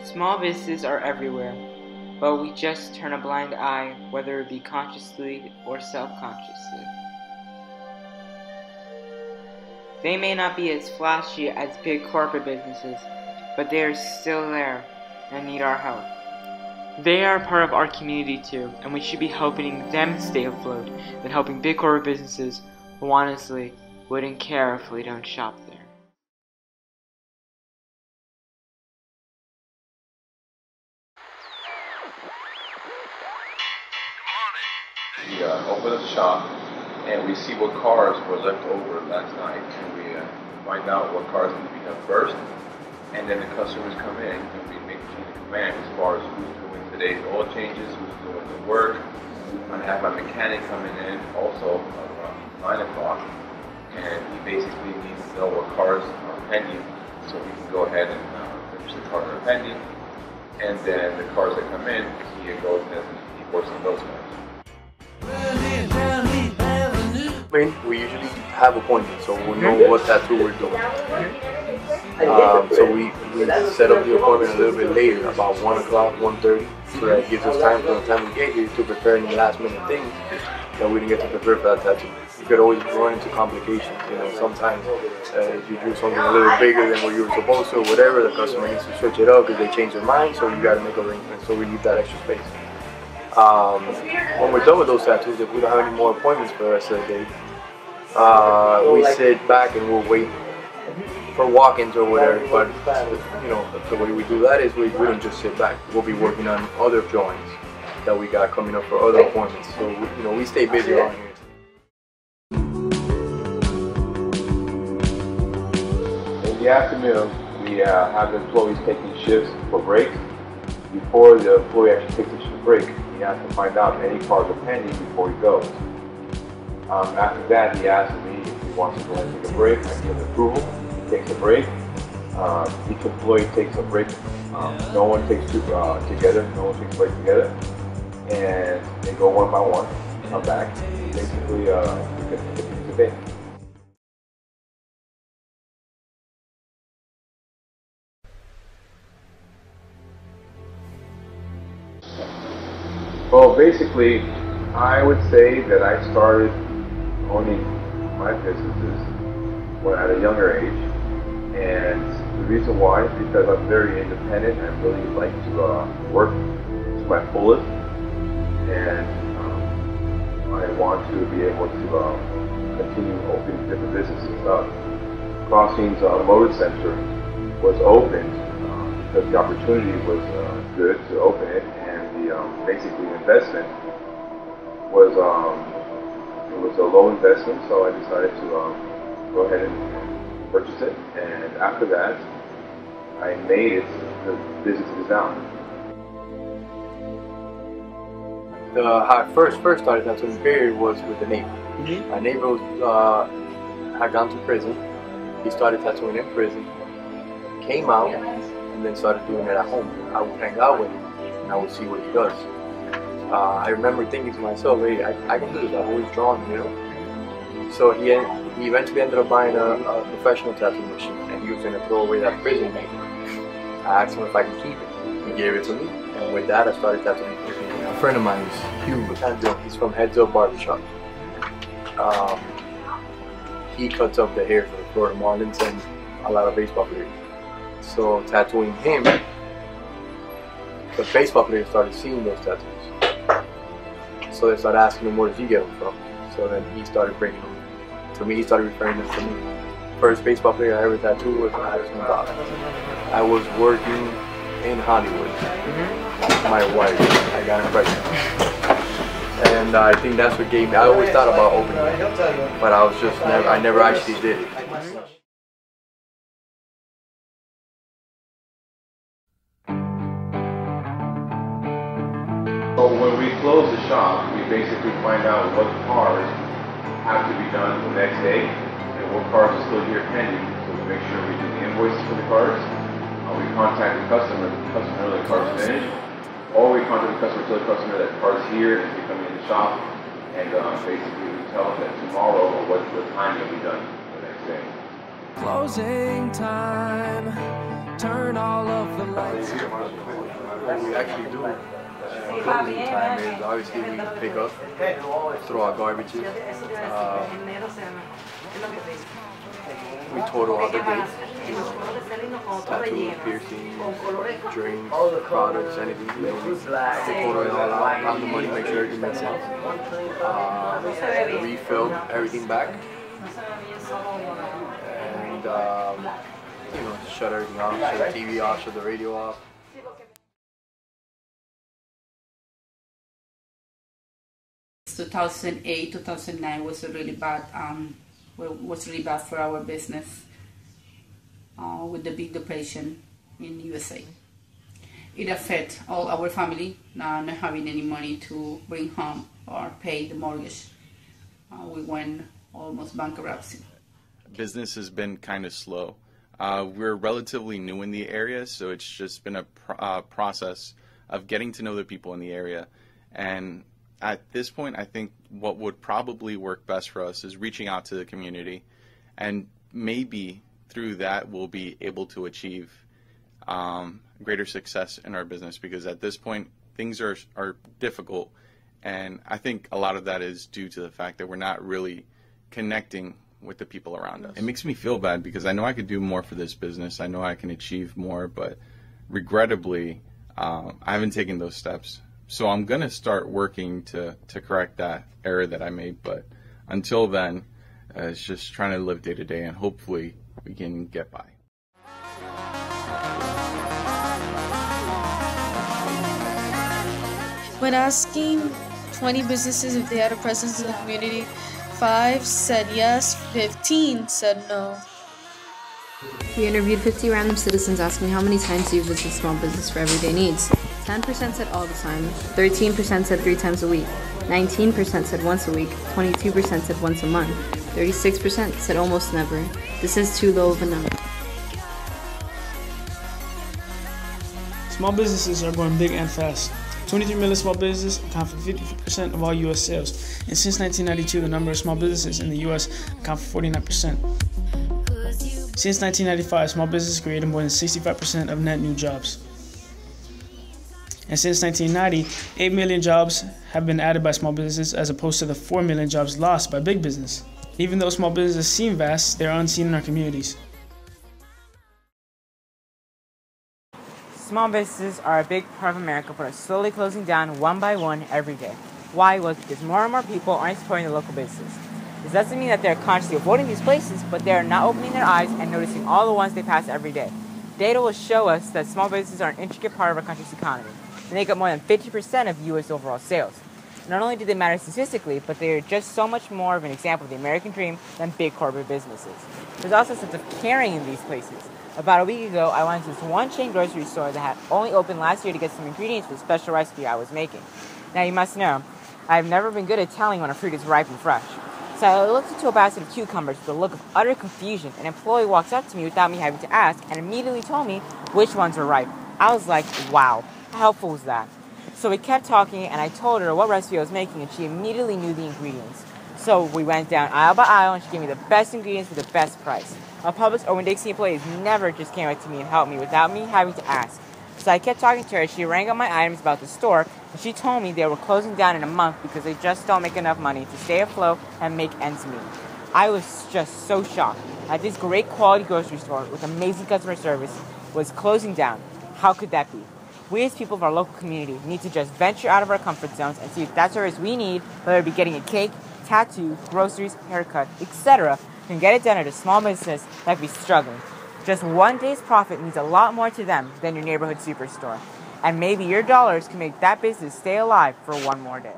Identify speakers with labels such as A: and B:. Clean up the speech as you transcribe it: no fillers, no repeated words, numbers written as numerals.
A: Small businesses are everywhere, but we just turn a blind eye, whether it be consciously or self-consciously. They may not be as flashy as big corporate businesses, but they are still there and need our help. They are part of our community too, and we should be helping them stay afloat than helping big corporate businesses who honestly wouldn't care if we don't shop there.
B: We open the shop and we see what cars were left over last night, and we find out what cars need to be done first, and then the customers come in and we make a chain of command as far as who's doing today's oil changes, who's doing the work. I have my mechanic coming in also around 9 o'clock, and he basically needs to know what cars are pending so we can go ahead and finish the cars that are pending, and then the cars that come in, he goes and he works on those cars.
C: We usually have appointments, so we know what tattoo we're doing. So we set up the appointment a little bit later, about 1 o'clock, 1:30, so that it gives us time from the time we get here to prepare any last minute things that we didn't get to prepare for that tattoo. You could always run into complications, you know, sometimes you do something a little bigger than what you were supposed to or whatever, the customer needs to switch it up because they change their mind, so you got to make arrangements, so we leave that extra space. When we're done with those tattoos, if we don't have any more appointments for the rest of the day, we sit back and we'll wait for walk-ins or whatever. But you know, the way we do that is we don't just sit back. We'll be working on other drawings that we got coming up for other appointments. So you know, we stay busy around here.
B: In the afternoon, we have employees taking shifts for breaks. Before the employee actually takes a shift break, he has to find out if any cars are pending before he goes. After that, he asks me if he wants to go ahead and take a break. I give him approval. He takes a break. Each employee takes a break. No one takes two together. No one takes a break together. And they go one by one, come back. Basically, we can continue the day. Well, basically, I would say that I started owning my businesses at a younger age, and the reason why is because I'm very independent. I really like to work to my fullest, and I want to be able to continue opening different businesses. Crossings Motor Center was opened because the opportunity was good to open it, and basically the investment was it was a low investment, so I decided to go ahead and purchase it, and after that I made it the business is down.
C: How I first started tattooing period was with a neighbor. My neighbor had gone to prison. He started tattooing in prison, came out, and then started doing it at home. I would hang out with him and I would see what he does. I remember thinking to myself, hey, I can do this, I've always drawn, you know. So he eventually ended up buying a professional tattoo machine, and he was going to throw away that prison made. I asked him if I could keep it. He gave it to me, and with that I started tattooing. A friend of mine is Hugh. He's from Heads Up Barbershop. He cuts up the hair for the Florida Marlins and a lot of baseball players. So tattooing him, the baseball players started seeing those tattoos. So they started asking him, where did he get them from? So then he started bringing them to me. He started referring them to me. First baseball player I ever tattooed was Escobar. I was working in Hollywood. My wife, I got her pregnant. And I think that's what gave me, I always thought about opening it, but I was just I never actually did it.
B: So when we close the shop, we basically find out what cars have to be done the next day and what cars are still here pending. So we make sure we do the invoices for the cars. We contact the customer know the car's finished, or we contact the customer, tell the customer that the car's here and they come in the shop, and basically we tell them that tomorrow or what time it'll be done the next day.
D: Closing time, turn all of the
C: What we actually do closing time is obviously we pick up, throw out garbages, we total out the day, tattoo, piercing, drinks, products, anything. We total it all out, count the money, make sure everything makes sense. Refill everything back, and shut everything off, shut the TV off, shut the radio off.
D: 2008, 2009 was really bad. Was really bad for our business with the big depression in USA. It affected all our family, not having any money to bring home or pay the mortgage. We went almost bankruptcy.
E: Business has been kind of slow. We're relatively new in the area, so it's just been a process of getting to know the people in the area. And at this point, I think what would probably work best for us is reaching out to the community, and maybe through that we'll be able to achieve greater success in our business, because at this point things are difficult, and I think a lot of that is due to the fact that we're not really connecting with the people around us. It makes me feel bad because I know I could do more for this business. I know I can achieve more, but regrettably I haven't taken those steps. So I'm going to start working to correct that error that I made, but until then, it's just trying to live day to day, and hopefully we can get by.
F: When asking 20 businesses if they had a presence in the community, 5 said yes, 15 said no.
G: We interviewed 50 random citizens asking how many times do you visit small business for everyday needs. 10% said all the time, 13% said 3 times a week, 19% said once a week, 22% said once a month, 36% said almost never. This is too low of a number.
H: Small businesses are growing big and fast. 23 million small businesses account for 50% of all U.S. sales, and since 1992, the number of small businesses in the U.S. account for 49%. Since 1995, small businesses created more than 65% of net new jobs. And since 1990, 8 million jobs have been added by small businesses as opposed to the 4 million jobs lost by big business. Even though small businesses seem vast, they are unseen in our communities.
A: Small businesses are a big part of America, but are slowly closing down one by one every day. Why? Well, because more and more people aren't supporting the local businesses. This doesn't mean that they're consciously avoiding these places, but they are not opening their eyes and noticing all the ones they pass every day. Data will show us that small businesses are an intricate part of our country's economy. They make up more than 50% of U.S. overall sales. Not only do they matter statistically, but they are just so much more of an example of the American dream than big corporate businesses. There's also a sense of caring in these places. About a week ago, I went to this one chain grocery store that had only opened last year to get some ingredients for the special recipe I was making. Now, you must know, I've never been good at telling when a fruit is ripe and fresh. So I looked into a basket of cucumbers with a look of utter confusion. An employee walks up to me without me having to ask and immediately told me which ones were ripe. I was like, wow, how helpful was that? So we kept talking, and I told her what recipe I was making, and she immediately knew the ingredients. So we went down aisle by aisle, and she gave me the best ingredients for the best price. A Publix or Winn-Dixie employees never just came up to me and helped me without me having to ask. So I kept talking to her. She rang up my items about the store, and she told me they were closing down in a month because they just don't make enough money to stay afloat and make ends meet. I was just so shocked that this great quality grocery store with amazing customer service was closing down. How could that be? We as people of our local community need to just venture out of our comfort zones and see if that service we need, whether it be getting a cake, tattoo, groceries, haircut, etc., can get it done at a small business that could be struggling. Just one day's profit means a lot more to them than your neighborhood superstore. And maybe your dollars can make that business stay alive for one more day.